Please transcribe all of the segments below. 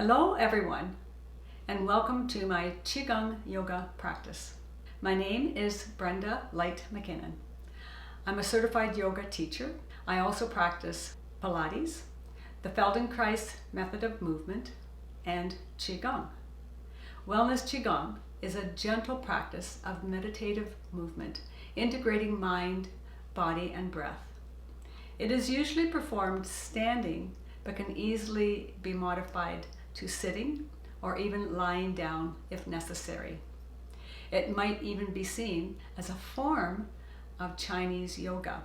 Hello everyone, and welcome to my Qigong yoga practice. My name is Brenda Light McKinnon. I'm a certified yoga teacher. I also practice Pilates, the Feldenkrais method of movement, and Qigong. Wellness Qigong is a gentle practice of meditative movement, integrating mind, body, and breath. It is usually performed standing, but can easily be modified to sitting or even lying down if necessary. It might even be seen as a form of Chinese yoga,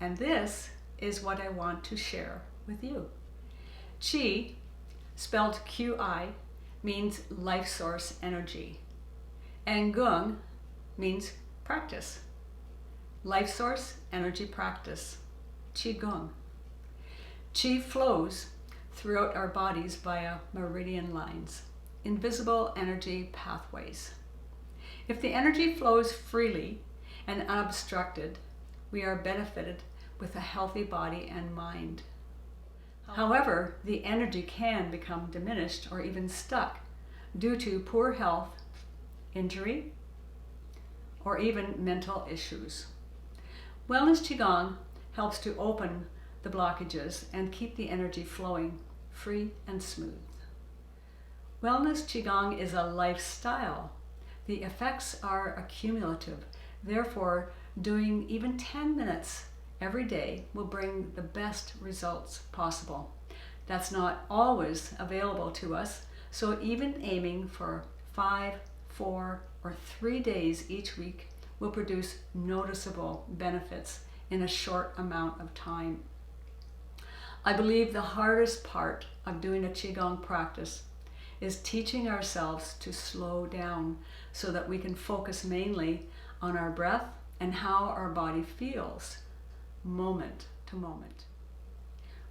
and this is what I want to share with you. Qi, spelled Qi, means life source energy, and Gong means practice. Life source energy practice, Qigong. Qi flows throughout our bodies via meridian lines, invisible energy pathways. If the energy flows freely and unobstructed, we are benefited with a healthy body and mind. However, the energy can become diminished or even stuck due to poor health, injury, or even mental issues. Wellness Qigong helps to open the blockages and keep the energy flowing free and smooth. Wellness Qigong is a lifestyle. The effects are accumulative. Therefore, doing even 10 minutes every day will bring the best results possible. That's not always available to us, so even aiming for 5, 4, or 3 days each week will produce noticeable benefits in a short amount of time. I believe the hardest part of doing a Qigong practice is teaching ourselves to slow down so that we can focus mainly on our breath and how our body feels moment to moment.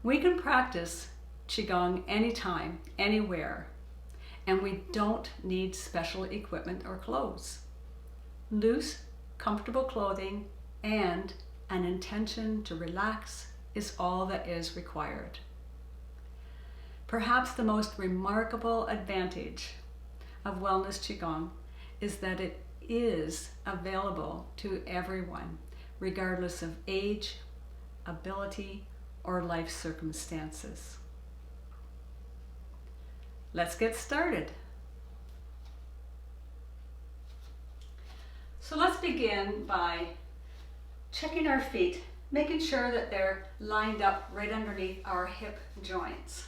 We can practice Qigong anytime, anywhere, and we don't need special equipment or clothes. Loose, comfortable clothing and an intention to relax is all that is required. Perhaps the most remarkable advantage of Wellness Qigong is that it is available to everyone, regardless of age, ability, or life circumstances. Let's get started. So let's begin by checking our feet, making sure that they're lined up right underneath our hip joints.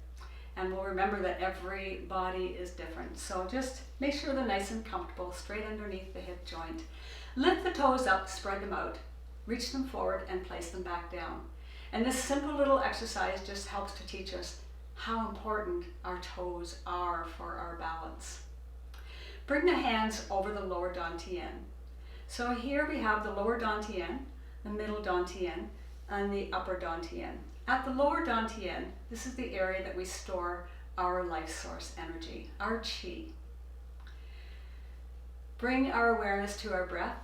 And we'll remember that every body is different. So just make sure they're nice and comfortable, straight underneath the hip joint. Lift the toes up, spread them out, reach them forward and place them back down. And this simple little exercise just helps to teach us how important our toes are for our balance. Bring the hands over the lower dantian. So here we have the lower dantian, the middle dantian, and the upper dantian. At the lower dantian, this is the area that we store our life source energy, our qi. Bring our awareness to our breath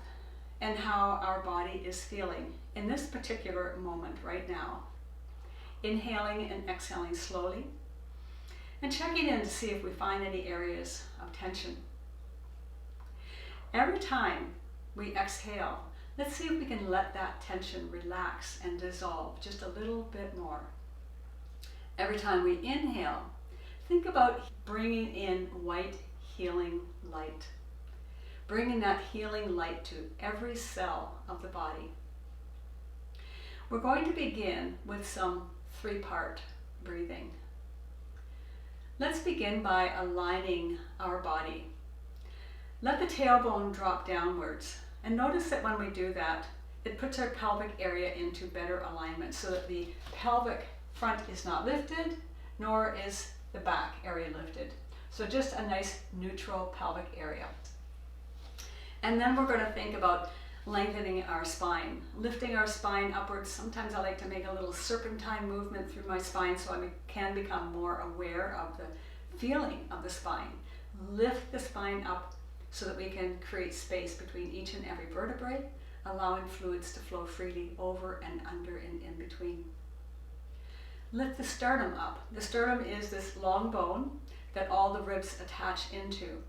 and how our body is feeling in this particular moment right now. Inhaling and exhaling slowly, and checking in to see if we find any areas of tension. Every time we exhale, let's see if we can let that tension relax and dissolve just a little bit more. Every time we inhale, think about bringing in white healing light. Bringing that healing light to every cell of the body. We're going to begin with some 3-part breathing. Let's begin by aligning our body. Let the tailbone drop downwards. And notice that when we do that, it puts our pelvic area into better alignment so that the pelvic front is not lifted, nor is the back area lifted. So just a nice neutral pelvic area. And then we're going to think about lengthening our spine, lifting our spine upwards. Sometimes I like to make a little serpentine movement through my spine so I can become more aware of the feeling of the spine. Lift the spine up so that we can create space between each and every vertebrae, allowing fluids to flow freely over and under and in between. Lift the sternum up. The sternum is this long bone that all the ribs attach into.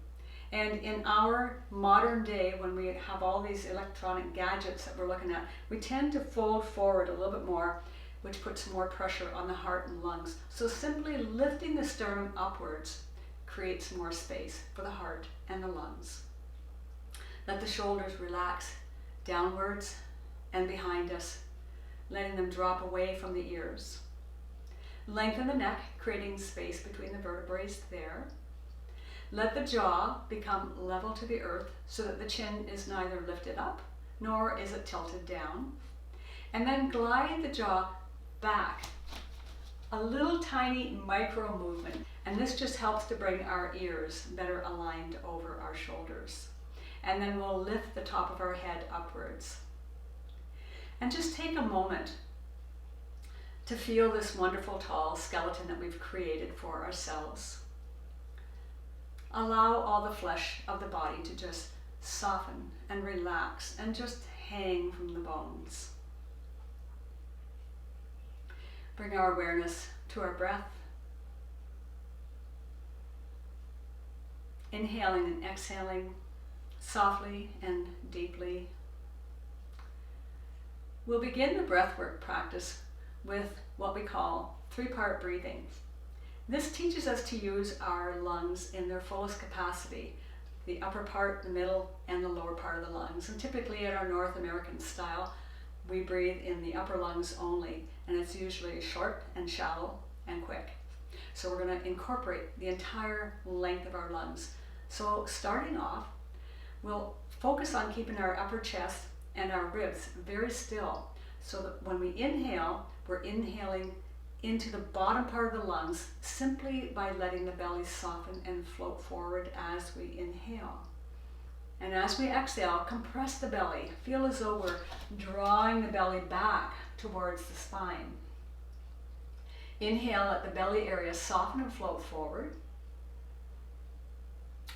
And in our modern day, when we have all these electronic gadgets that we're looking at, we tend to fold forward a little bit more, which puts more pressure on the heart and lungs. So simply lifting the sternum upwards creates more space for the heart and the lungs. Let the shoulders relax downwards and behind us, letting them drop away from the ears. Lengthen the neck, creating space between the vertebrae there. Let the jaw become level to the earth so that the chin is neither lifted up nor is it tilted down. And then glide the jaw back. A little tiny micro movement. And this just helps to bring our ears better aligned over our shoulders. And then we'll lift the top of our head upwards. And just take a moment to feel this wonderful tall skeleton that we've created for ourselves. Allow all the flesh of the body to just soften and relax and just hang from the bones. Bring our awareness to our breath. Inhaling and exhaling softly and deeply. We'll begin the breathwork practice with what we call three-part breathing. This teaches us to use our lungs in their fullest capacity, the upper part, the middle, and the lower part of the lungs. And typically in our North American style, we breathe in the upper lungs only, and it's usually short and shallow and quick. So we're going to incorporate the entire length of our lungs. So starting off, we'll focus on keeping our upper chest and our ribs very still, so that when we inhale, we're inhaling into the bottom part of the lungs simply by letting the belly soften and float forward as we inhale. And as we exhale, compress the belly. Feel as though we're drawing the belly back towards the spine. Inhale, let the belly area soften and float forward.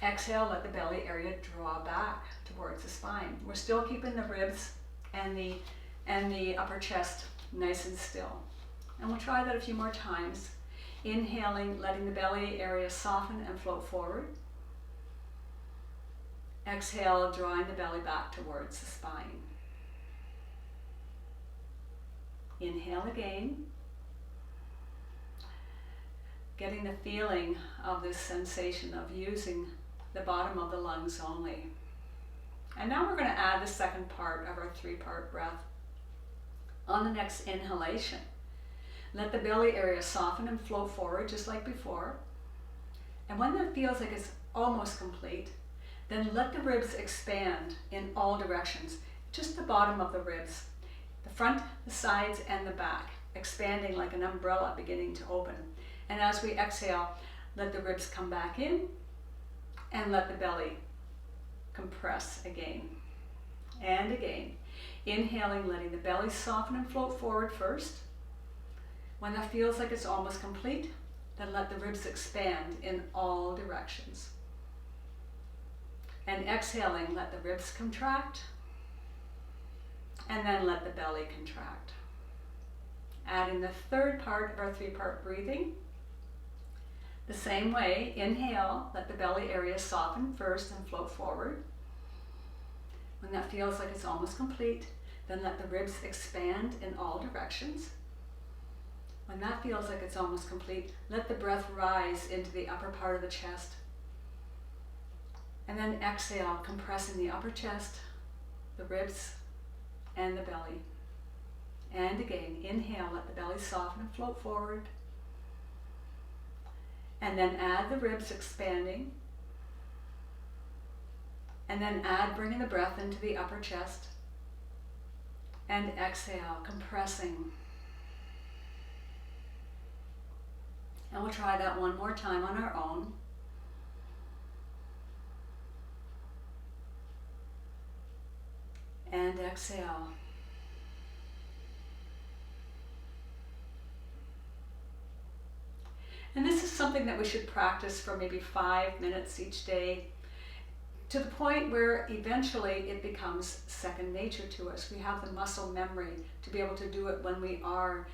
Exhale, let the belly area draw back towards the spine. We're still keeping the ribs and the upper chest nice and still. And we'll try that a few more times. Inhaling, letting the belly area soften and float forward. Exhale, drawing the belly back towards the spine. Inhale again. Getting the feeling of this sensation of using the bottom of the lungs only. And now we're going to add the second part of our three-part breath. On the next inhalation, let the belly area soften and float forward just like before. And when that feels like it's almost complete, then let the ribs expand in all directions, just the bottom of the ribs, the front, the sides, and the back, expanding like an umbrella beginning to open. And as we exhale, let the ribs come back in and let the belly compress again and again. Inhaling, letting the belly soften and float forward first. When that feels like it's almost complete, then let the ribs expand in all directions. And exhaling, let the ribs contract, and then let the belly contract. Adding the third part of our three-part breathing. The same way, inhale, let the belly area soften first and float forward. When that feels like it's almost complete, then let the ribs expand in all directions. When that feels like it's almost complete, let the breath rise into the upper part of the chest. And then exhale, compressing the upper chest, the ribs, and the belly. And again, inhale, let the belly soften and float forward. And then add the ribs expanding. And then add bringing the breath into the upper chest. And exhale, compressing. And we'll try that one more time on our own. And exhale. And this is something that we should practice for maybe 5 minutes each day, to the point where eventually it becomes second nature to us. We have the muscle memory to be able to do it when we are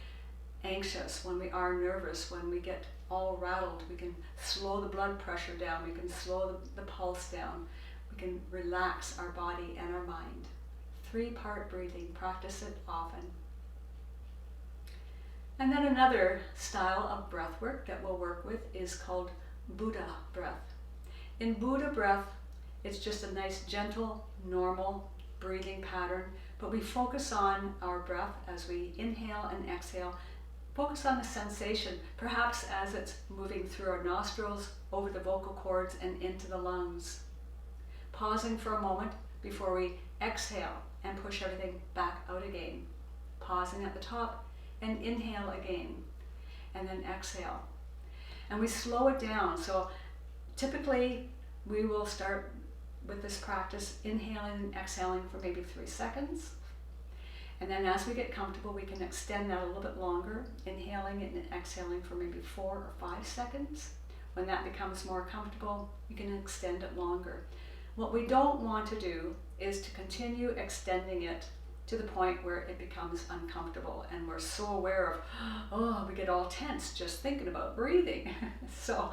anxious, when we are nervous, when we get all rattled, we can slow the blood pressure down, we can slow the pulse down, we can relax our body and our mind. 3-part breathing, practice it often. And then another style of breath work that we'll work with is called Buddha breath. In Buddha breath, it's just a nice, gentle, normal breathing pattern, but we focus on our breath as we inhale and exhale. Focus on the sensation, perhaps as it's moving through our nostrils, over the vocal cords, and into the lungs. Pausing for a moment before we exhale and push everything back out again. Pausing at the top and inhale again, and then exhale. And we slow it down. So typically we will start with this practice inhaling and exhaling for maybe 3 seconds. And then as we get comfortable, we can extend that a little bit longer, inhaling and exhaling for maybe 4 or 5 seconds. When that becomes more comfortable, you can extend it longer. What we don't want to do is to continue extending it to the point where it becomes uncomfortable and we're so aware of, oh, we get all tense just thinking about breathing. So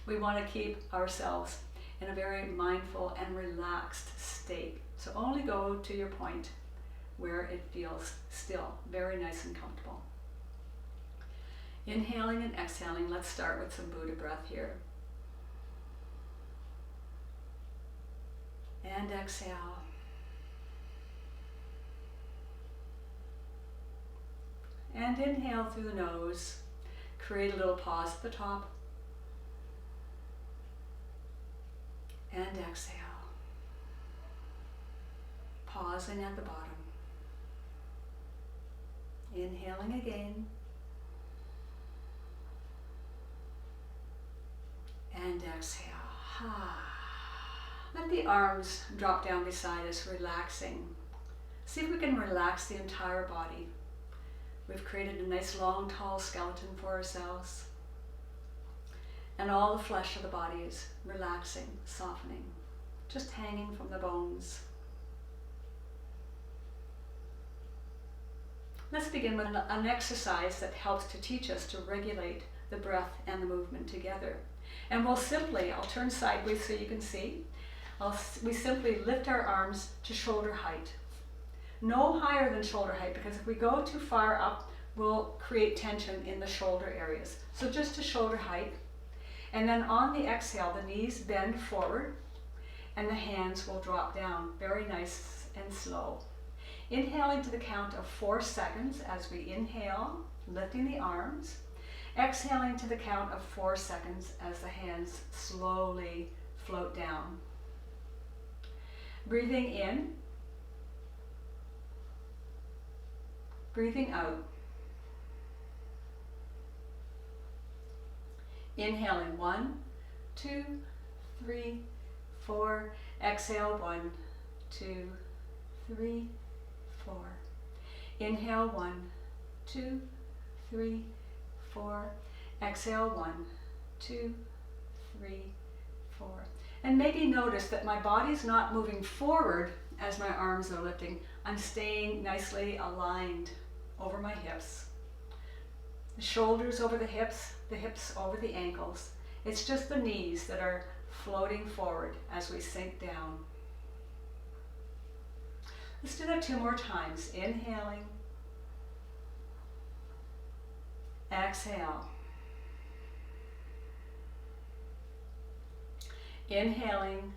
we want to keep ourselves in a very mindful and relaxed state. So only go to your point where it feels still, very nice and comfortable. Inhaling and exhaling, let's start with some Buddha breath here. And exhale. And inhale through the nose. Create a little pause at the top. And exhale. Pausing at the bottom. Inhaling again. And exhale. Let the arms drop down beside us, relaxing. See if we can relax the entire body. We've created a nice long tall skeleton for ourselves. And all the flesh of the body is relaxing, softening, just hanging from the bones. Let's begin with an exercise that helps to teach us to regulate the breath and the movement together. And we'll simply, I'll turn sideways so you can see. We simply lift our arms to shoulder height. No higher than shoulder height, because if we go too far up, we'll create tension in the shoulder areas. So just to shoulder height. And then on the exhale, the knees bend forward and the hands will drop down. Very nice and slow. Inhaling to the count of 4 seconds as we inhale, lifting the arms. Exhaling to the count of 4 seconds as the hands slowly float down. Breathing in. Breathing out. Inhaling 1, 2, 3, 4. Exhale 1, 2, 3, 4. Inhale 1, 2, 3, 4. Exhale 1, 2, 3, 4. And maybe notice that my body's not moving forward as my arms are lifting. I'm staying nicely aligned over my hips. The shoulders over the hips over the ankles. It's just the knees that are floating forward as we sink down. Let's do that 2 more times. Inhaling. Exhale. Inhaling.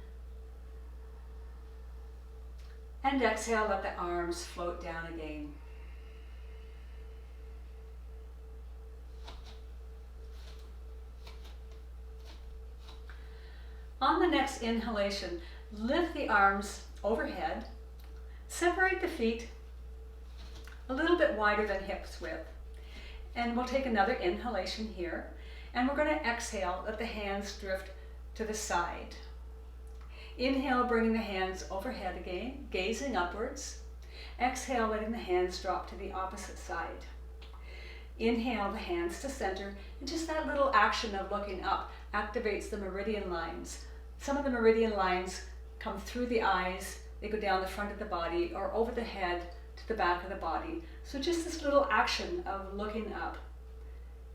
And exhale, let the arms float down again. On the next inhalation, lift the arms overhead, separate the feet a little bit wider than hips width. And we'll take another inhalation here, and we're going to exhale, let the hands drift to the side. Inhale, bringing the hands overhead again, gazing upwards. Exhale, letting the hands drop to the opposite side. Inhale, the hands to center, and just that little action of looking up activates the meridian lines. Some of the meridian lines come through the eyes, they go down the front of the body or over the head to the back of the body. So just this little action of looking up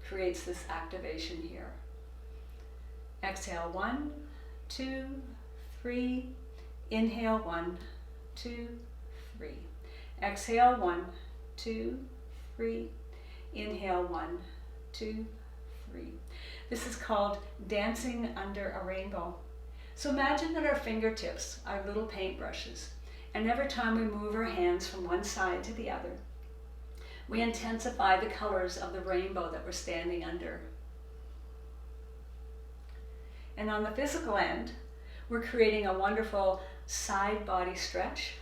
creates this activation here. Exhale, 1, 2, 3. Inhale, 1, 2, 3. Exhale, 1, 2, 3. Inhale, 1, 2, 3. This is called dancing under a rainbow. So imagine that our fingertips are little paintbrushes, and every time we move our hands from one side to the other, we intensify the colors of the rainbow that we're standing under. And on the physical end, we're creating a wonderful side body stretch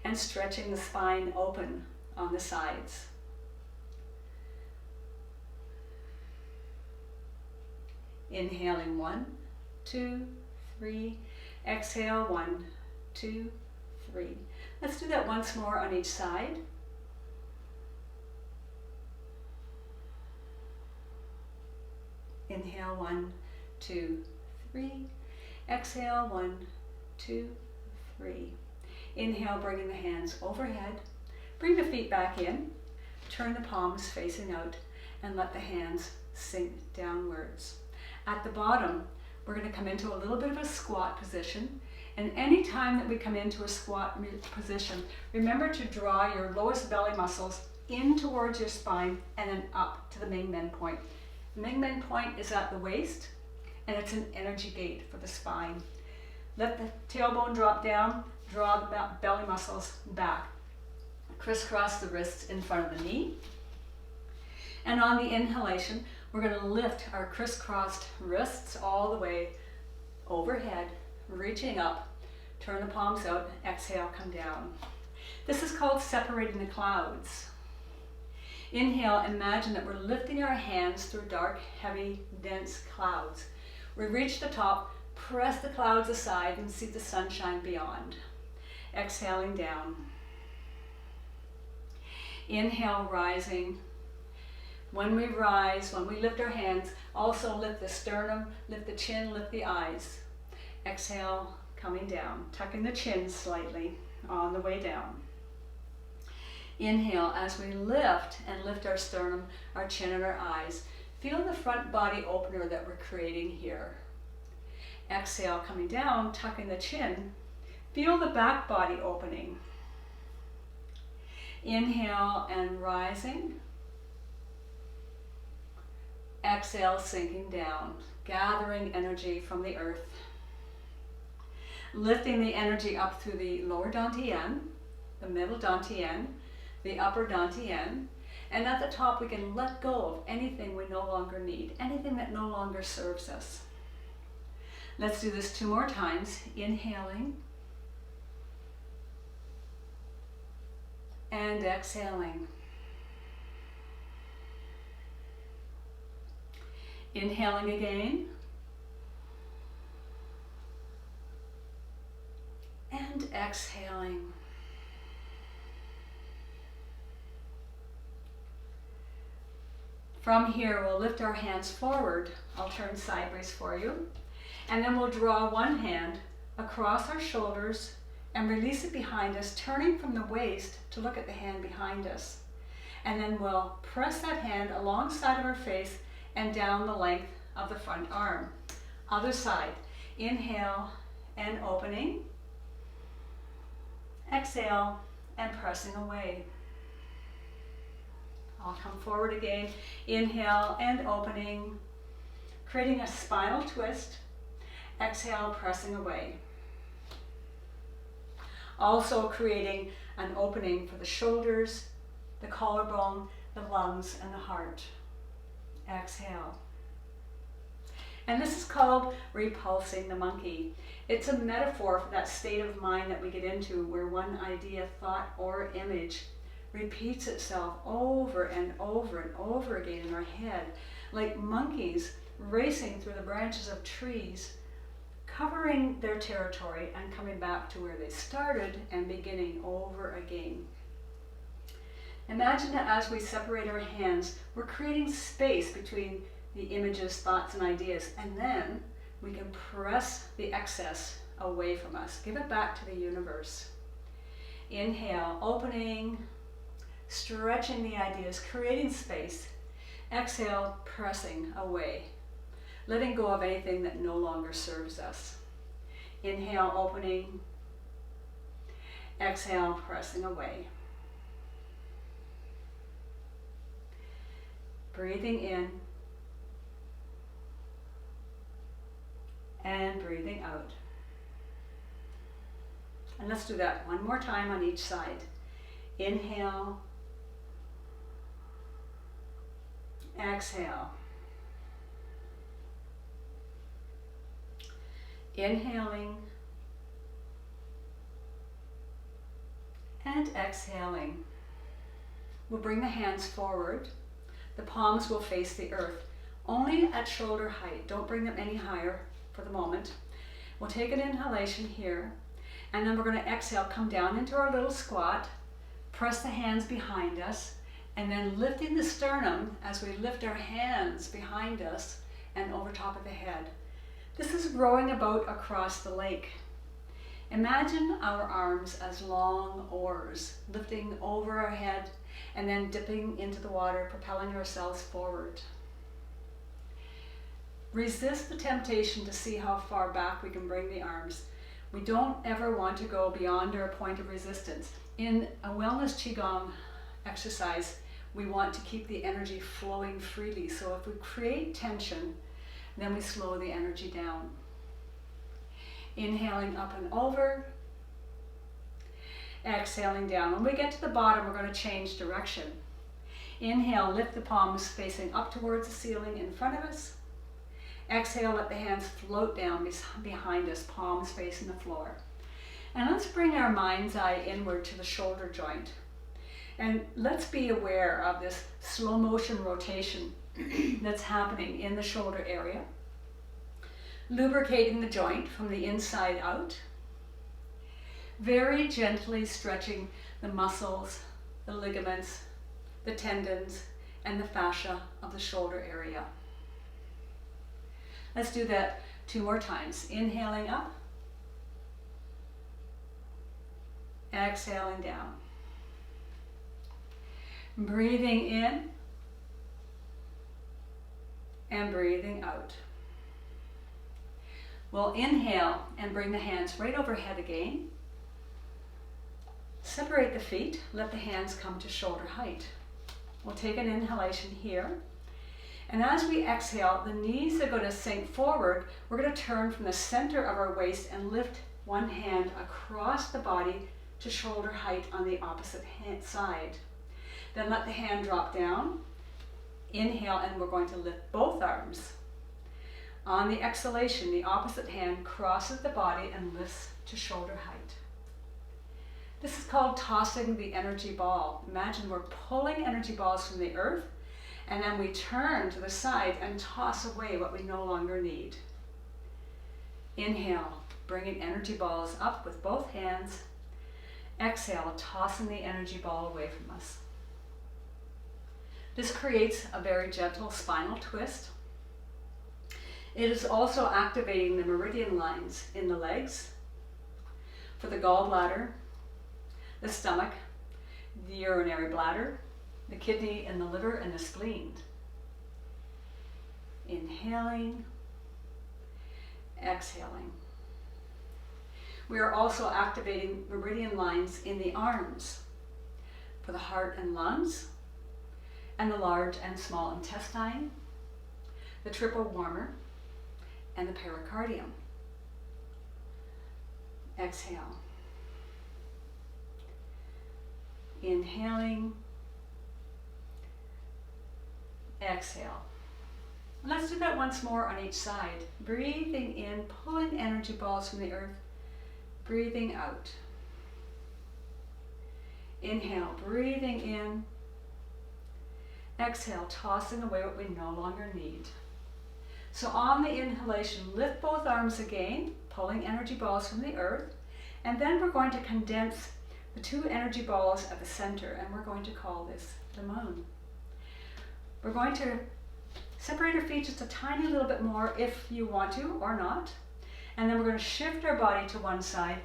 and stretching the spine open on the sides. Inhaling, 1, 2, 3. Exhale, 1, 2, 3. Let's do that once more on each side. Inhale, 1, 2, 3. Exhale, 1, 2, 3. Inhale, bringing the hands overhead. Bring the feet back in. Turn the palms facing out and let the hands sink downwards. At the bottom, we're going to come into a little bit of a squat position. And any time that we come into a squat position, remember to draw your lowest belly muscles in towards your spine and then up to the Ming Men point. The Ming Men point is at the waist, and it's an energy gate for the spine. Let the tailbone drop down, draw the belly muscles back. Crisscross the wrists in front of the knee. And on the inhalation, we're going to lift our crisscrossed wrists all the way overhead, reaching up. Turn the palms out, exhale, come down. This is called separating the clouds. Inhale, imagine that we're lifting our hands through dark, heavy, dense clouds. We reach the top, press the clouds aside and see the sunshine beyond. Exhaling down. Inhale, rising. When we rise, when we lift our hands, also lift the sternum, lift the chin, lift the eyes. Exhale, coming down, tucking the chin slightly on the way down. Inhale, as we lift our sternum, our chin and our eyes. Feel the front body opener that we're creating here. Exhale, coming down, tucking the chin. Feel the back body opening. Inhale and rising. Exhale, sinking down, gathering energy from the earth. Lifting the energy up through the lower dantian, the middle dantian, the upper dantian, and at the top we can let go of anything we no longer need, anything that no longer serves us. Let's do this 2 more times. Inhaling and exhaling. Inhaling again and exhaling. From here, we'll lift our hands forward. I'll turn sideways for you. And then we'll draw one hand across our shoulders and release it behind us, turning from the waist to look at the hand behind us. And then we'll press that hand alongside of our face and down the length of the front arm. Other side. Inhale and opening. Exhale and pressing away. I'll come forward again. Inhale and opening, creating a spinal twist. Exhale, pressing away. Also creating an opening for the shoulders, the collarbone, the lungs, and the heart. Exhale. And this is called repulsing the monkey. It's a metaphor for that state of mind that we get into where one idea, thought, or image repeats itself over and over and over again in our head, like monkeys racing through the branches of trees, covering their territory and coming back to where they started and beginning over again. Imagine that as we separate our hands, we're creating space between the images, thoughts, and ideas, and then we can press the excess away from us. Give it back to the universe. Inhale, opening, stretching the ideas, creating space, Exhale, pressing away, letting go of anything that no longer serves us. Inhale, opening. Exhale, pressing away. Breathing in and breathing out. And let's do that one more time on each side. Inhale. Exhale. Inhaling and exhaling. We'll bring the hands forward. The palms will face the earth, only at shoulder height. Don't bring them any higher for the moment. We'll take an inhalation here, and then we're going to exhale, come down into our little squat, press the hands behind us, and then lifting the sternum as we lift our hands behind us and over top of the head. This is rowing a boat across the lake. Imagine our arms as long oars, lifting over our head and then dipping into the water, propelling ourselves forward. Resist the temptation to see how far back we can bring the arms. We don't ever want to go beyond our point of resistance. In a Wellness Qigong exercise, we want to keep the energy flowing freely. So if we create tension, then we slow the energy down. Inhaling up and over. Exhaling down. When we get to the bottom, we're going to change direction. Inhale, lift the palms facing up towards the ceiling in front of us. Exhale, let the hands float down behind us, palms facing the floor. And let's bring our mind's eye inward to the shoulder joint. And let's be aware of this slow motion rotation that's happening in the shoulder area. Lubricating the joint from the inside out. Very gently stretching the muscles, the ligaments, the tendons, and the fascia of the shoulder area. Let's do that 2 more times. Inhaling up. Exhaling down. Breathing in and breathing out. We'll inhale and bring the hands right overhead again. Separate the feet, let the hands come to shoulder height. We'll take an inhalation here. And as we exhale, the knees are going to sink forward. We're going to turn from the center of our waist and lift one hand across the body to shoulder height on the opposite side. Then let the hand drop down. Inhale, and we're going to lift both arms. On the exhalation, the opposite hand crosses the body and lifts to shoulder height. This is called tossing the energy ball. Imagine we're pulling energy balls from the earth, and then we turn to the side and toss away what we no longer need. Inhale, bringing energy balls up with both hands. Exhale, tossing the energy ball away from us. This creates a very gentle spinal twist. It is also activating the meridian lines in the legs, for the gallbladder, the stomach, the urinary bladder, the kidney and the liver and the spleen. Inhaling, exhaling. We are also activating meridian lines in the arms for the heart and lungs, and the large and small intestine, the triple warmer, and the pericardium. Exhale. Inhaling. Exhale. Let's do that once more on each side. Breathing in, pulling energy balls from the earth. Breathing out. Inhale, breathing in. Exhale, tossing away what we no longer need. So on the inhalation, lift both arms again, pulling energy balls from the earth. And then we're going to condense the 2 energy balls at the center, and we're going to call this the moon. We're going to separate our feet just a tiny little bit more if you want to or not. And then we're going to shift our body to one side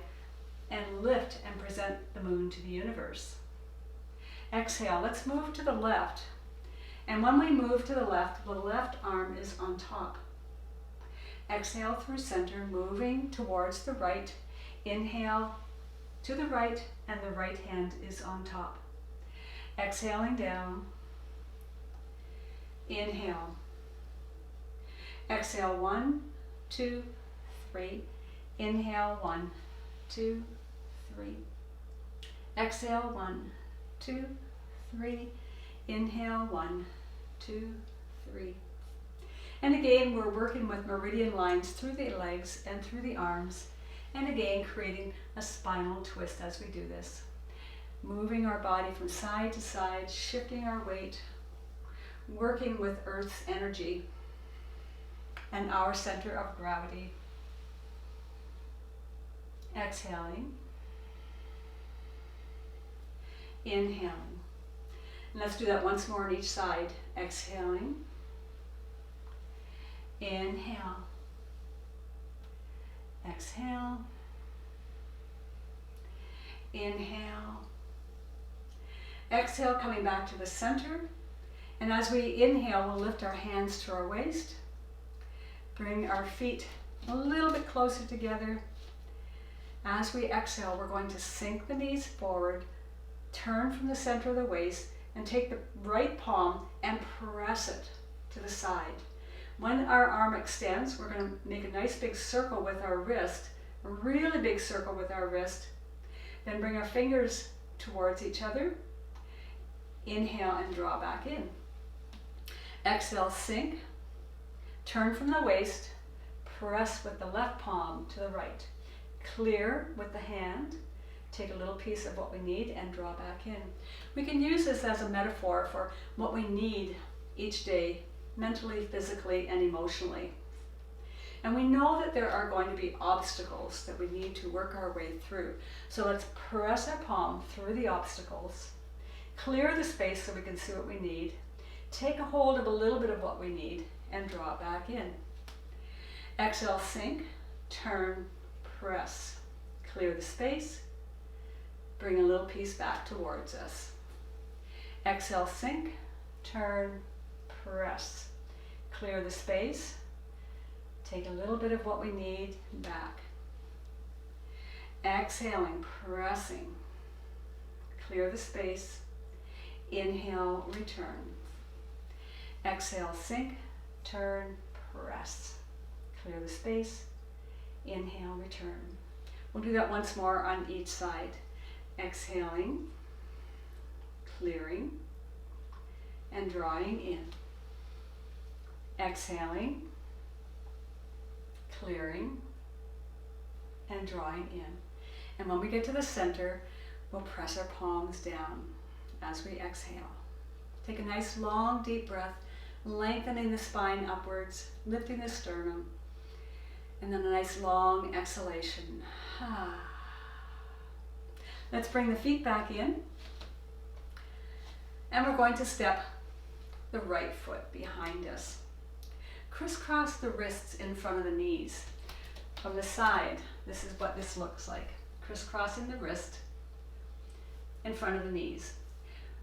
and lift and present the moon to the universe. Exhale, let's move to the left And when we move to the left arm is on top. Exhale through center, moving towards the right. Inhale to the right, and the right hand is on top. Exhaling down. Inhale. Exhale, 1, 2, 3. Inhale, 1, 2, 3. Exhale, 1, 2, 3. Inhale, 1, 2, 3. And again, we're working with meridian lines through the legs and through the arms. And again, creating a spinal twist as we do this. Moving our body from side to side, shifting our weight, working with Earth's energy and our center of gravity. Exhaling. Inhaling. And let's do that once more on each side. Exhaling. Inhale. Exhale. Inhale. Exhale, coming back to the center. And as we inhale, we'll lift our hands to our waist. Bring our feet a little bit closer together. As we exhale, we're going to sink the knees forward, turn from the center of the waist, and take the right palm and press it to the side. When our arm extends, we're going to make a nice big circle with our wrist, a really big circle with our wrist. Then bring our fingers towards each other. Inhale and draw back in. Exhale, sink. Turn from the waist. Press with the left palm to the right. Clear with the hand. Take a little piece of what we need and draw back in. We can use this as a metaphor for what we need each day, mentally, physically, and emotionally. And we know that there are going to be obstacles that we need to work our way through. So let's press our palm through the obstacles, clear the space so we can see what we need, take a hold of a little bit of what we need, and draw it back in. Exhale, sink, turn, press. Clear the space, bring a little piece back towards us. Exhale, sink, turn, press. Clear the space, take a little bit of what we need back. Exhaling, pressing. Clear the space. Inhale, return. Exhale, sink, turn, press. Clear the space. Inhale, return. We'll do that once more on each side. Exhaling, clearing, and drawing in. Exhaling, clearing, and drawing in. And when we get to the center, we'll press our palms down as we exhale. Take a nice long deep breath, lengthening the spine upwards, lifting the sternum, and then a nice long exhalation. Let's bring the feet back in, and we're going to step the right foot behind us. Crisscross the wrists in front of the knees. From the side, this is what this looks like. Crisscrossing the wrist in front of the knees.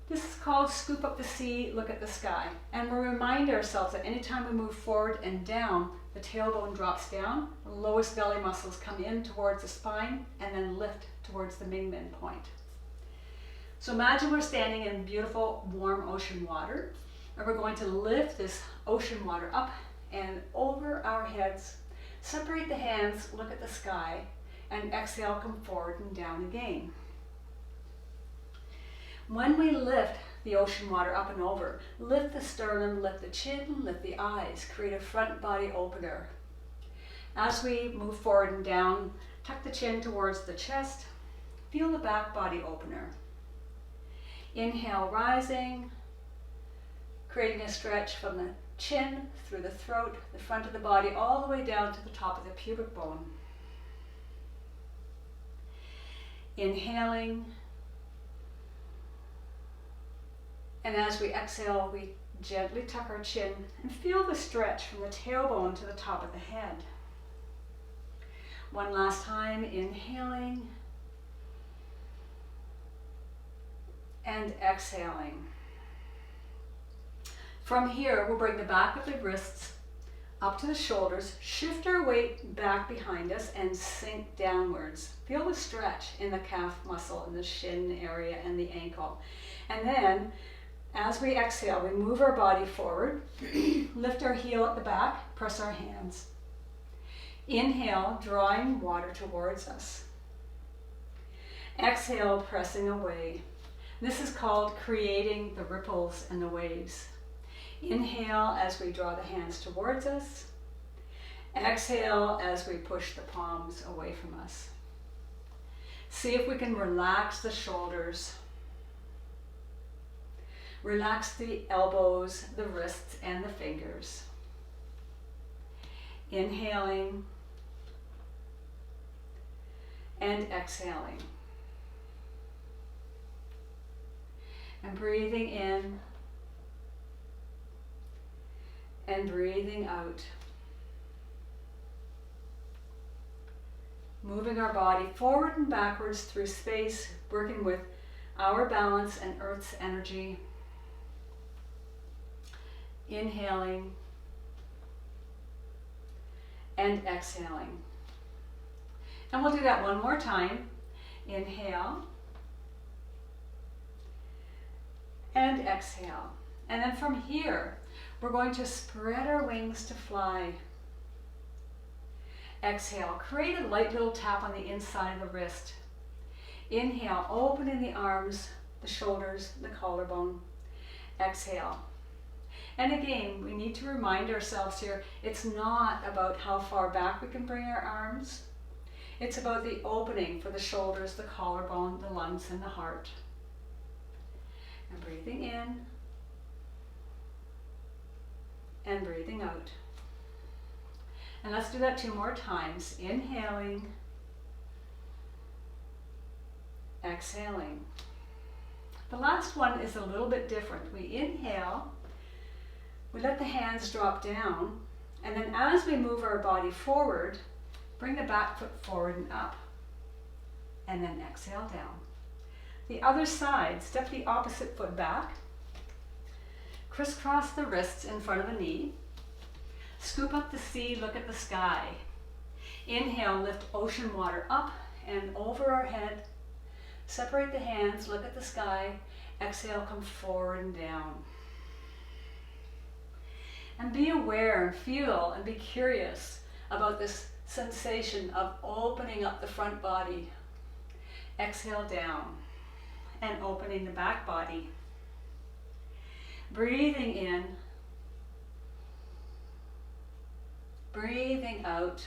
This is called scoop up the sea, look at the sky. And we'll remind ourselves that anytime we move forward and down, the tailbone drops down, the lowest belly muscles come in towards the spine, and then lift towards the Mingmen point. So imagine we're standing in beautiful warm ocean water, and we're going to lift this ocean water up and over our heads. Separate the hands, look at the sky, and exhale, come forward and down again. When we lift the ocean water up and over, lift the sternum, lift the chin, lift the eyes, create a front body opener. As we move forward and down, tuck the chin towards the chest, feel the back body opener. Inhale, rising, creating a stretch from the chin through the throat, the front of the body, all the way down to the top of the pubic bone. Inhaling. And as we exhale, we gently tuck our chin and feel the stretch from the tailbone to the top of the head. One last time, inhaling and exhaling. From here, we'll bring the back of the wrists up to the shoulders, shift our weight back behind us and sink downwards. Feel the stretch in the calf muscle, in the shin area and the ankle. And then, as we exhale, we move our body forward, lift our heel at the back, press our hands. Inhale, drawing water towards us. Exhale, pressing away. This is called creating the ripples and the waves. Inhale as we draw the hands towards us. Exhale as we push the palms away from us. See if we can relax the shoulders. Relax the elbows, the wrists, and the fingers. Inhaling and exhaling. And breathing in and breathing out. Moving our body forward and backwards through space, working with our balance and Earth's energy. Inhaling and exhaling. And we'll do that one more time. Inhale and exhale. And then from here, we're going to spread our wings to fly. Exhale, create a light little tap on the inside of the wrist. Inhale, opening the arms, the shoulders, the collarbone. Exhale. And again, we need to remind ourselves here, it's not about how far back we can bring our arms. It's about the opening for the shoulders, the collarbone, the lungs, and the heart. And breathing in and breathing out. And let's do that 2 more times. Inhaling, exhaling. The last one is a little bit different. We inhale, we let the hands drop down, and then as we move our body forward, bring the back foot forward and up, and then exhale down. The other side, step the opposite foot back, crisscross the wrists in front of the knee, scoop up the sea, look at the sky. Inhale, lift ocean water up and over our head. Separate the hands, look at the sky. Exhale, come forward and down. And be aware and feel and be curious about this sensation of opening up the front body. Exhale down and opening the back body. Breathing in, breathing out.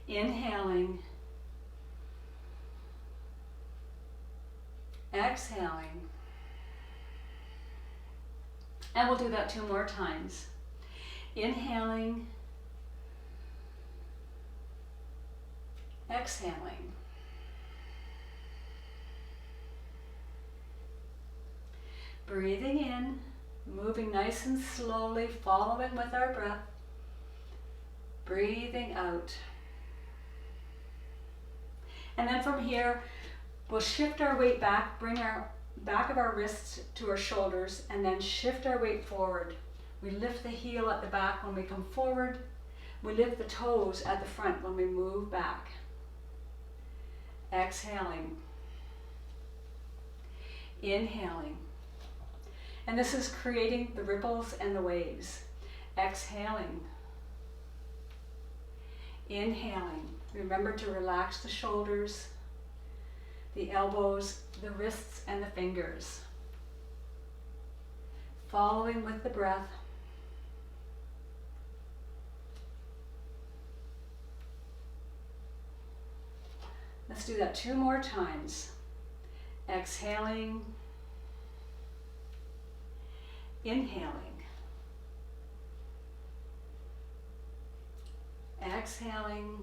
Inhaling, exhaling. And we'll do that 2 more times. Inhaling, exhaling. Breathing in, moving nice and slowly, following with our breath. Breathing out. And then from here, we'll shift our weight back, bring our back of our wrists to our shoulders, and then shift our weight forward. We lift the heel at the back when we come forward. We lift the toes at the front when we move back. Exhaling. Inhaling. And this is creating the ripples and the waves. Exhaling. Inhaling. Remember to relax the shoulders, the elbows, the wrists, and the fingers. Following with the breath. Let's do that 2 more times. Exhaling. Inhaling. Exhaling.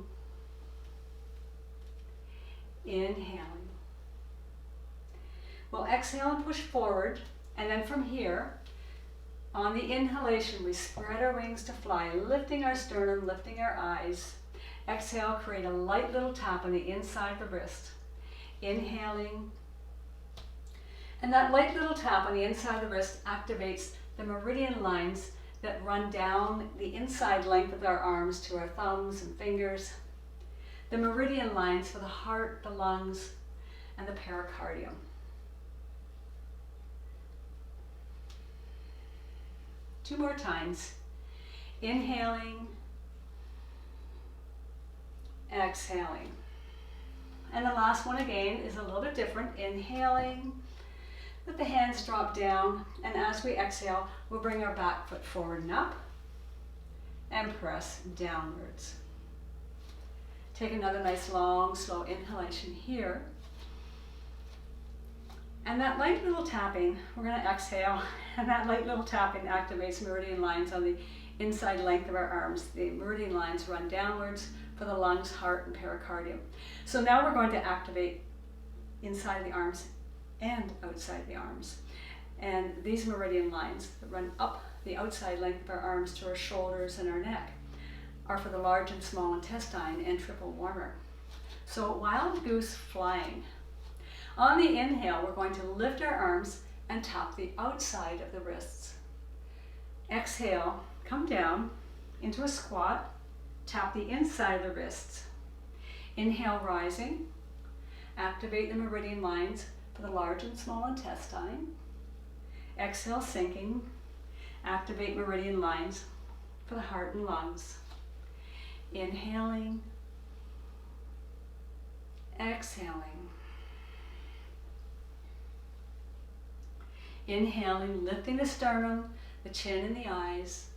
Inhaling. We'll exhale and push forward, and then from here, on the inhalation, we spread our wings to fly, lifting our sternum, lifting our eyes. Exhale, create a light little tap on the inside of the wrist. Inhaling And that light little tap on the inside of the wrist activates the meridian lines that run down the inside length of our arms to our thumbs and fingers. The meridian lines for the heart, the lungs, and the pericardium. Two more times. Inhaling, exhaling. And the last one again is a little bit different. Inhaling, let the hands drop down, and as we exhale, we'll bring our back foot forward and up and press downwards. Take another nice long, slow inhalation here. And that light little tapping, we're going to exhale, and that light little tapping activates meridian lines on the inside length of our arms. The meridian lines run downwards for the lungs, heart, and pericardium. So now we're going to activate inside the arms and outside the arms. And these meridian lines that run up the outside length of our arms to our shoulders and our neck are for the large and small intestine and triple warmer. So wild goose flying. On the inhale, we're going to lift our arms and tap the outside of the wrists. Exhale, come down into a squat, tap the inside of the wrists. Inhale, rising, activate the meridian lines for the large and small intestine. Exhale, sinking, activate meridian lines for the heart and lungs. Inhaling, exhaling. Inhaling, lifting the sternum, the chin and the eyes.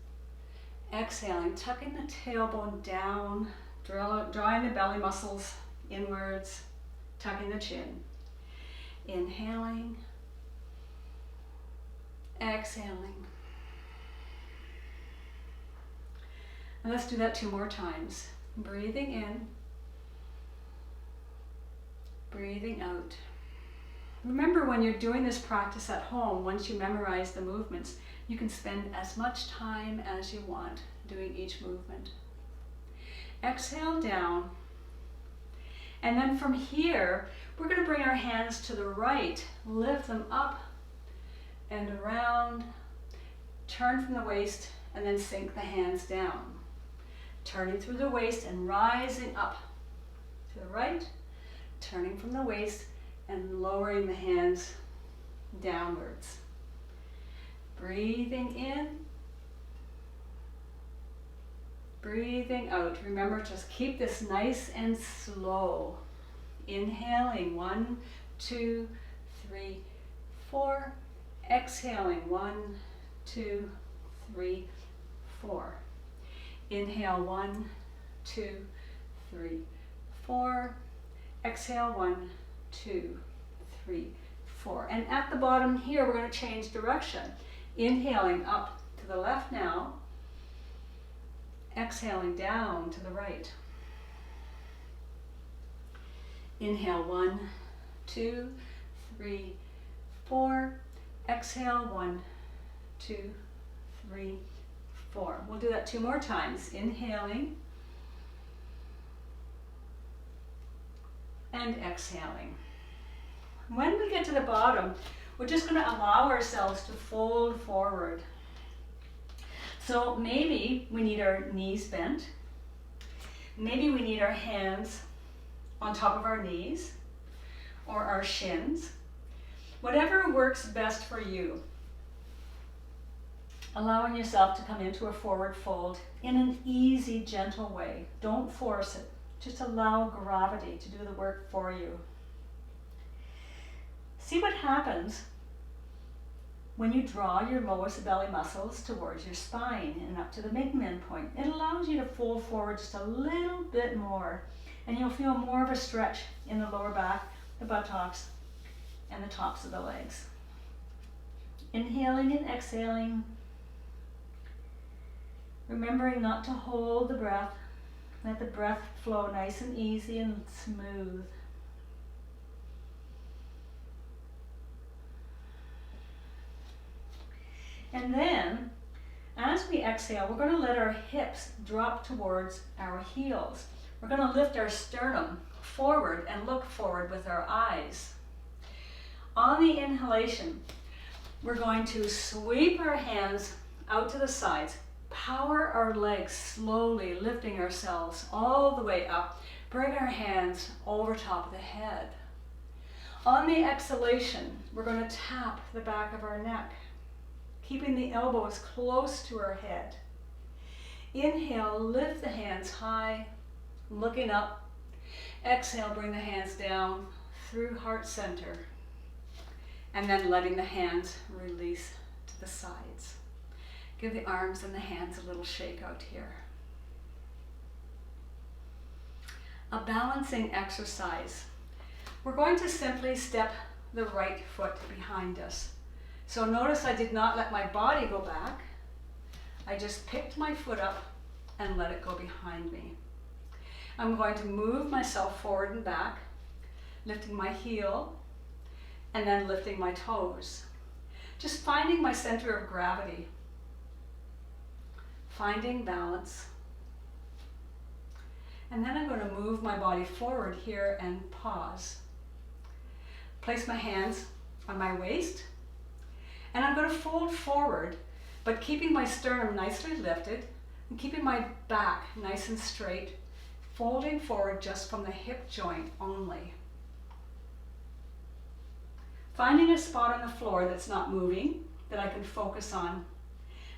Exhaling, tucking the tailbone down, drawing the belly muscles inwards, tucking the chin. Inhaling, exhaling. And let's do that 2 more times. Breathing in, breathing out. Remember, when you're doing this practice at home, once you memorize the movements, you can spend as much time as you want doing each movement. Exhale down. And then from here, we're going to bring our hands to the right, lift them up and around, turn from the waist, and then sink the hands down. Turning through the waist and rising up to the right, turning from the waist and lowering the hands downwards. Breathing in, breathing out. Remember, just keep this nice and slow. Inhaling, 1, 2, 3, 4. Exhaling, 1, 2, 3, 4. Inhale, 1, 2, 3, 4. Exhale, 1, 2, 3, 4. And at the bottom here, we're going to change direction. Inhaling up to the left now. Exhaling down to the right. Inhale, 1, 2, 3, 4. Exhale, 1, 2, 3, 4. We'll do that 2 more times. Inhaling and exhaling. When we get to the bottom, we're just going to allow ourselves to fold forward. So maybe we need our knees bent. Maybe we need our hands on top of our knees or our shins. Whatever works best for you. Allowing yourself to come into a forward fold in an easy, gentle way. Don't force it. Just allow gravity to do the work for you. See what happens when you draw your lowest belly muscles towards your spine and up to the midline point. It allows you to fold forward just a little bit more, and you'll feel more of a stretch in the lower back, the buttocks, and the tops of the legs. Inhaling and exhaling. Remembering not to hold the breath. Let the breath flow nice and easy and smooth. And then, as we exhale, we're going to let our hips drop towards our heels. We're going to lift our sternum forward and look forward with our eyes. On the inhalation, we're going to sweep our hands out to the sides, power our legs slowly, lifting ourselves all the way up. Bring our hands over top of the head. On the exhalation, we're going to tap the back of our neck, keeping the elbows close to our head. Inhale, lift the hands high, looking up. Exhale, bring the hands down through heart center. And then letting the hands release to the sides. Give the arms and the hands a little shake out here. A balancing exercise. We're going to simply step the right foot behind us. So notice I did not let my body go back. I just picked my foot up and let it go behind me. I'm going to move myself forward and back, lifting my heel and then lifting my toes. Just finding my center of gravity. Finding balance. And then I'm going to move my body forward here and pause. Place my hands on my waist. And I'm going to fold forward, but keeping my sternum nicely lifted and keeping my back nice and straight, folding forward just from the hip joint only. Finding a spot on the floor that's not moving, that I can focus on.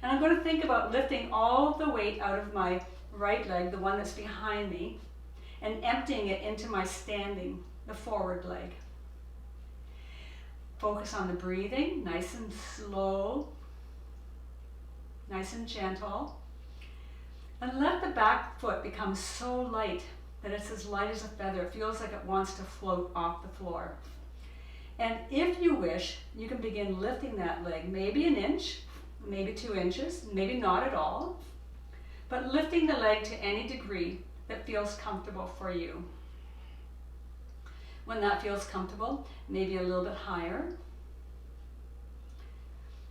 And I'm going to think about lifting all of the weight out of my right leg, the one that's behind me, and emptying it into my standing, the forward leg. Focus on the breathing, nice and slow, nice and gentle. And let the back foot become so light that it's as light as a feather. It feels like it wants to float off the floor. And if you wish, you can begin lifting that leg, maybe an inch, maybe 2 inches, maybe not at all, but lifting the leg to any degree that feels comfortable for you. When that feels comfortable, maybe a little bit higher.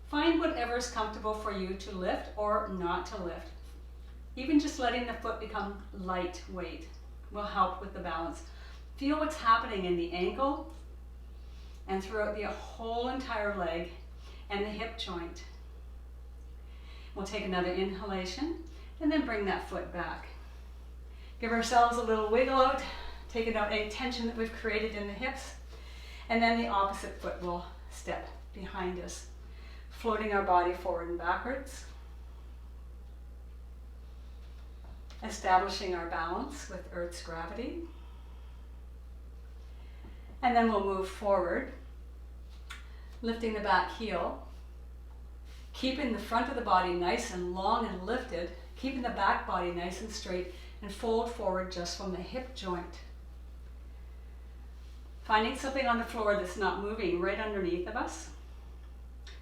Find whatever is comfortable for you to lift or not to lift. Even just letting the foot become lightweight will help with the balance. Feel what's happening in the ankle and throughout the whole entire leg and the hip joint. We'll take another inhalation and then bring that foot back. Give ourselves a little wiggle out, taking out any tension that we've created in the hips, and then the opposite foot will step behind us, floating our body forward and backwards, establishing our balance with Earth's gravity. And then we'll move forward, lifting the back heel, keeping the front of the body nice and long and lifted, keeping the back body nice and straight, and fold forward just from the hip joint. Finding something on the floor that's not moving right underneath of us.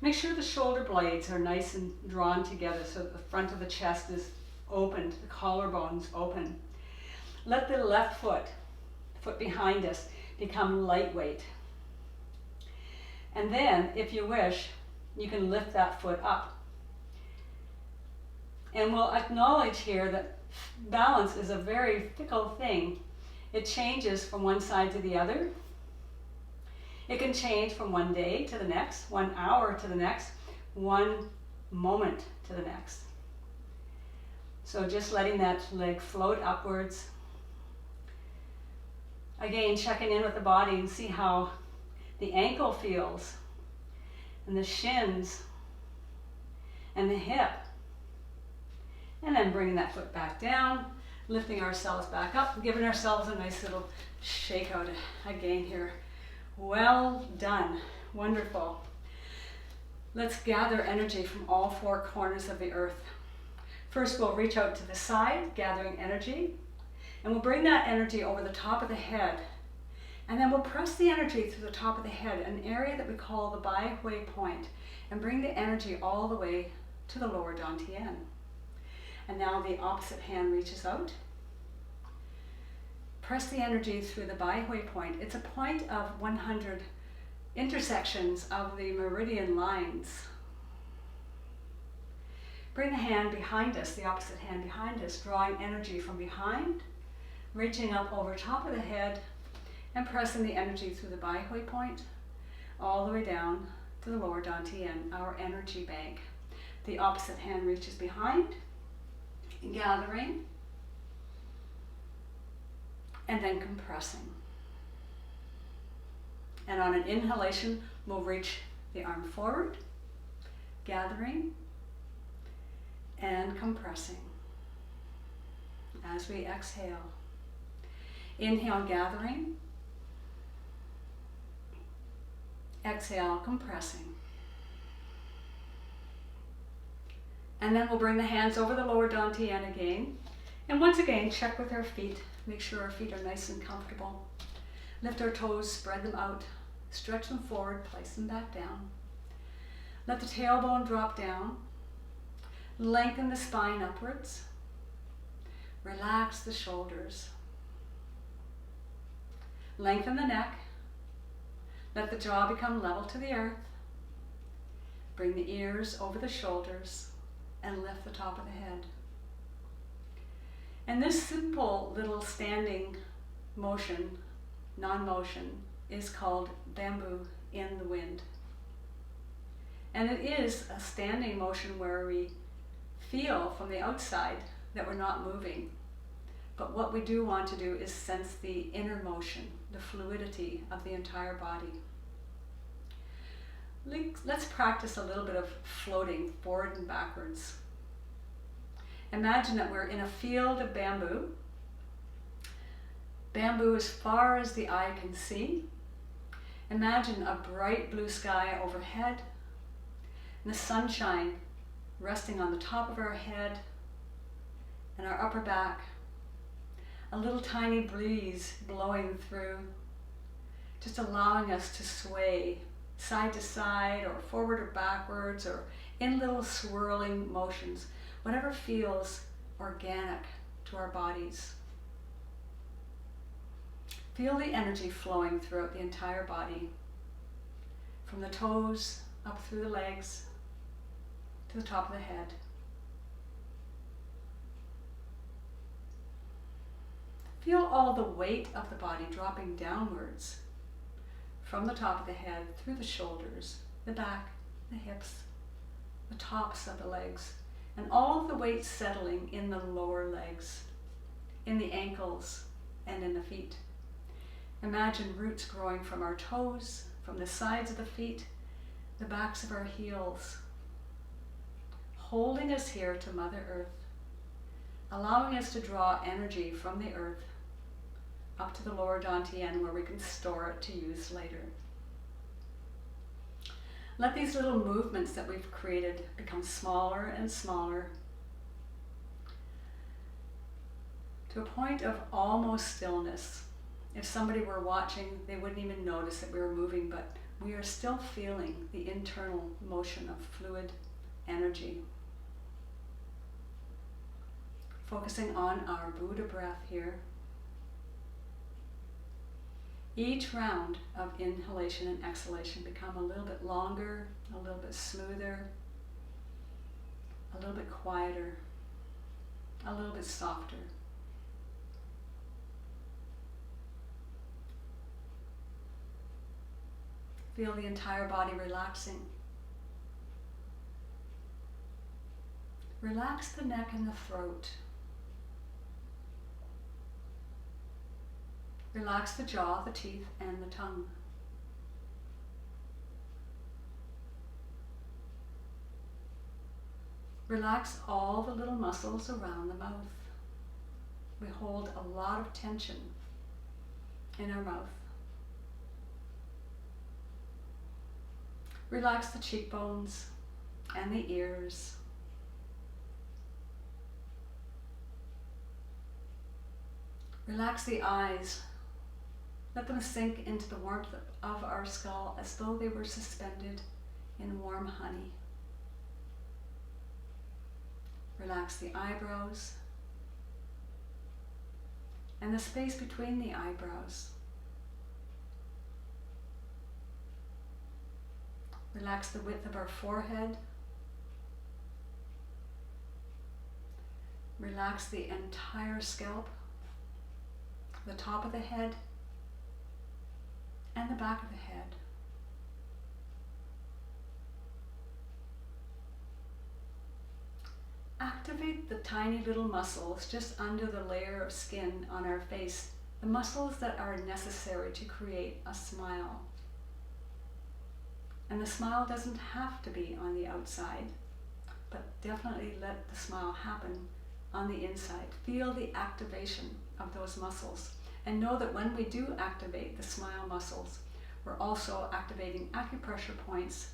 Make sure the shoulder blades are nice and drawn together so that the front of the chest is opened, the collarbone's open. Let the left foot, foot behind us, become lightweight. And then, if you wish, you can lift that foot up. And we'll acknowledge here that balance is a very fickle thing. It changes from one side to the other. It can change from one day to the next, 1 hour to the next, 1 moment to the next. So just letting that leg float upwards. Again, checking in with the body and see how the ankle feels, and the shins, and the hip. And then bringing that foot back down, lifting ourselves back up, giving ourselves a nice little shake out again here. Well done. Wonderful. Let's gather energy from all 4 corners of the earth. First, we'll reach out to the side, gathering energy, and we'll bring that energy over the top of the head. And then we'll press the energy through the top of the head, an area that we call the Bai Hui point, and bring the energy all the way to the lower dantian. And now the opposite hand reaches out. Press the energy through the Bai Hui point. It's a point of 100 intersections of the meridian lines. Bring the hand behind us, the opposite hand behind us, drawing energy from behind, reaching up over top of the head, and pressing the energy through the Bai Hui point, all the way down to the lower dantian, our energy bank. The opposite hand reaches behind, gathering, and then compressing. And on an inhalation, we'll reach the arm forward, gathering, and compressing. As we exhale, inhale, gathering, exhale, compressing. And then we'll bring the hands over the lower dantian again. And once again, check with our feet. Make sure our feet are nice and comfortable. Lift our toes, spread them out, stretch them forward, place them back down. Let the tailbone drop down. Lengthen the spine upwards. Relax the shoulders. Lengthen the neck. Let the jaw become level to the earth. Bring the ears over the shoulders and lift the top of the head. And this simple little standing motion, non-motion, is called bamboo in the wind. And it is a standing motion where we feel from the outside that we're not moving. But what we do want to do is sense the inner motion, the fluidity of the entire body. Let's practice a little bit of floating forward and backwards. Imagine that we're in a field of bamboo. Bamboo as far as the eye can see. Imagine a bright blue sky overhead and the sunshine resting on the top of our head and our upper back. A little tiny breeze blowing through, just allowing us to sway side to side or forward or backwards or in little swirling motions, whatever feels organic to our bodies. Feel the energy flowing throughout the entire body, from the toes up through the legs to the top of the head. Feel all the weight of the body dropping downwards from the top of the head, through the shoulders, the back, the hips, the tops of the legs, and all of the weight settling in the lower legs, in the ankles, and in the feet. Imagine roots growing from our toes, from the sides of the feet, the backs of our heels, holding us here to Mother Earth, allowing us to draw energy from the earth up to the lower dantian where we can store it to use later. Let these little movements that we've created become smaller and smaller to a point of almost stillness. If somebody were watching, they wouldn't even notice that we were moving, but we are still feeling the internal motion of fluid energy. Focusing on our Buddha breath here. Each round of inhalation and exhalation become a little bit longer, a little bit smoother, a little bit quieter, a little bit softer. Feel the entire body relaxing. Relax the neck and the throat. Relax the jaw, the teeth, and the tongue. Relax all the little muscles around the mouth. We hold a lot of tension in our mouth. Relax the cheekbones and the ears. Relax the eyes. Let them sink into the warmth of our skull as though they were suspended in warm honey. Relax the eyebrows and the space between the eyebrows. Relax the width of our forehead. Relax the entire scalp, the top of the head, and the back of the head. activate the tiny little muscles just under the layer of skin on our face, the muscles that are necessary to create a smile. And the smile doesn't have to be on the outside, but definitely let the smile happen on the inside. Feel the activation of those muscles. And know that when we do activate the smile muscles, we're also activating acupressure points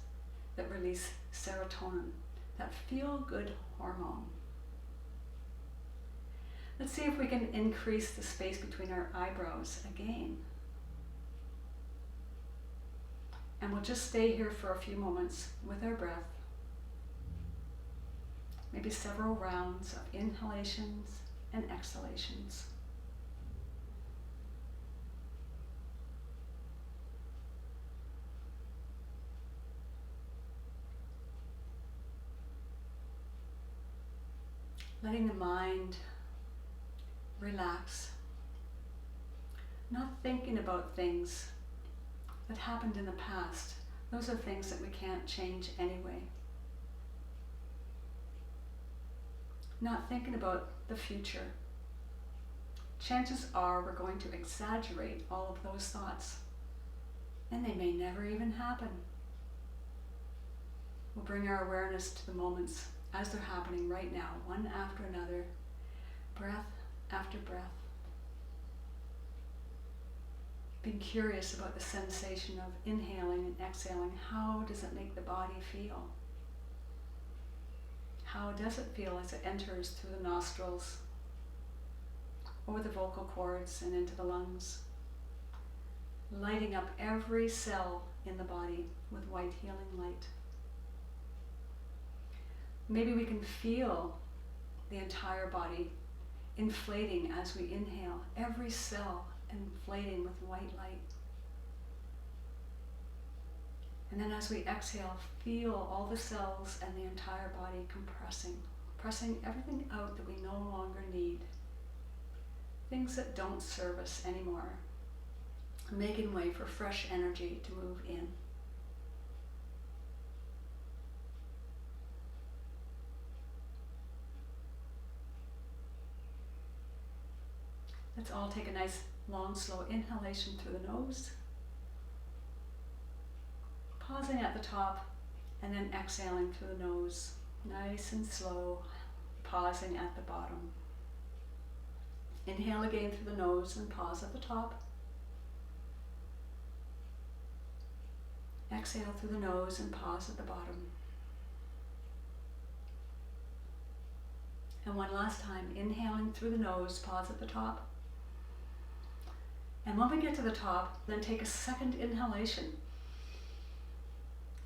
that release serotonin, that feel-good hormone. Let's see if we can increase the space between our eyebrows again. And we'll just stay here for a few moments with our breath. Maybe several rounds of inhalations and exhalations. Letting the mind relax, not thinking about things that happened in the past. Those are things that we can't change anyway. Not thinking about the future. Chances are we're going to exaggerate all of those thoughts, and they may never even happen. We'll bring our awareness to the moments as they're happening right now, one after another, breath after breath. Being curious about the sensation of inhaling and exhaling. How does it make the body feel? How does it feel as it enters through the nostrils, over the vocal cords and into the lungs, lighting up every cell in the body with white healing light. Maybe we can feel the entire body inflating as we inhale, every cell inflating with white light. And then as we exhale, feel all the cells and the entire body compressing, pressing everything out that we no longer need, things that don't serve us anymore, making way for fresh energy to move in. Let's all take a nice, long, slow inhalation through the nose. Pausing at the top and then exhaling through the nose. Nice and slow, pausing at the bottom. Inhale again through the nose and pause at the top. Exhale through the nose and pause at the bottom. And one last time, inhaling through the nose, pause at the top. And when we get to the top, then take a second inhalation.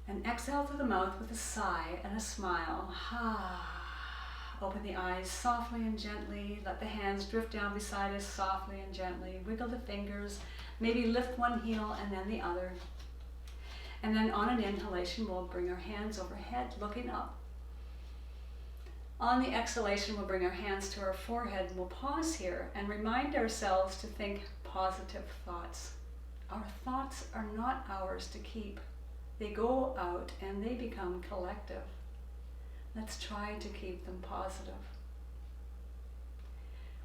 And exhale through the mouth with a sigh and a smile. Open the eyes softly and gently. Let the hands drift down beside us softly and gently. Wiggle the fingers. Maybe lift one heel and then the other. And then on an inhalation, we'll bring our hands overhead, looking up. On the exhalation, we'll bring our hands to our forehead and we'll pause here and remind ourselves to think positive thoughts. Our thoughts are not ours to keep. They go out and they become collective. Let's try to keep them positive.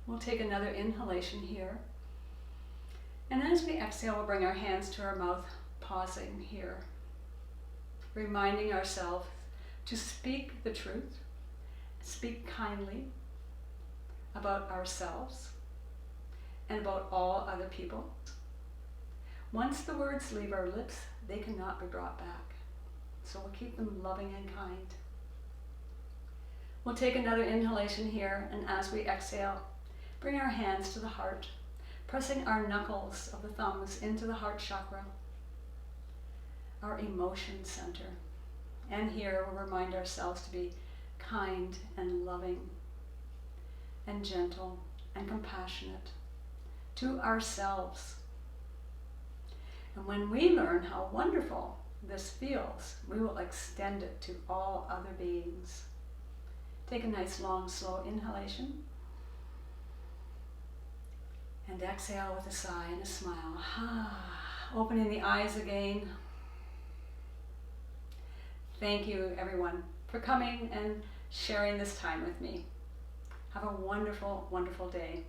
We'll take another inhalation here. And as we exhale, we'll bring our hands to our mouth, pausing here. Reminding ourselves to speak the truth, speak kindly about ourselves and about all other people. Once the words leave our lips, they cannot be brought back. So we'll keep them loving and kind. We'll take another inhalation here, and as we exhale, bring our hands to the heart, pressing our knuckles of the thumbs into the heart chakra, our emotion center. And here we'll remind ourselves to be kind and loving and gentle and compassionate to ourselves. And when we learn how wonderful this feels, we will extend it to all other beings. Take a nice, long, slow inhalation. And exhale with a sigh and a smile. Opening the eyes again. Thank you, everyone, for coming and sharing this time with me. Have a wonderful, wonderful day.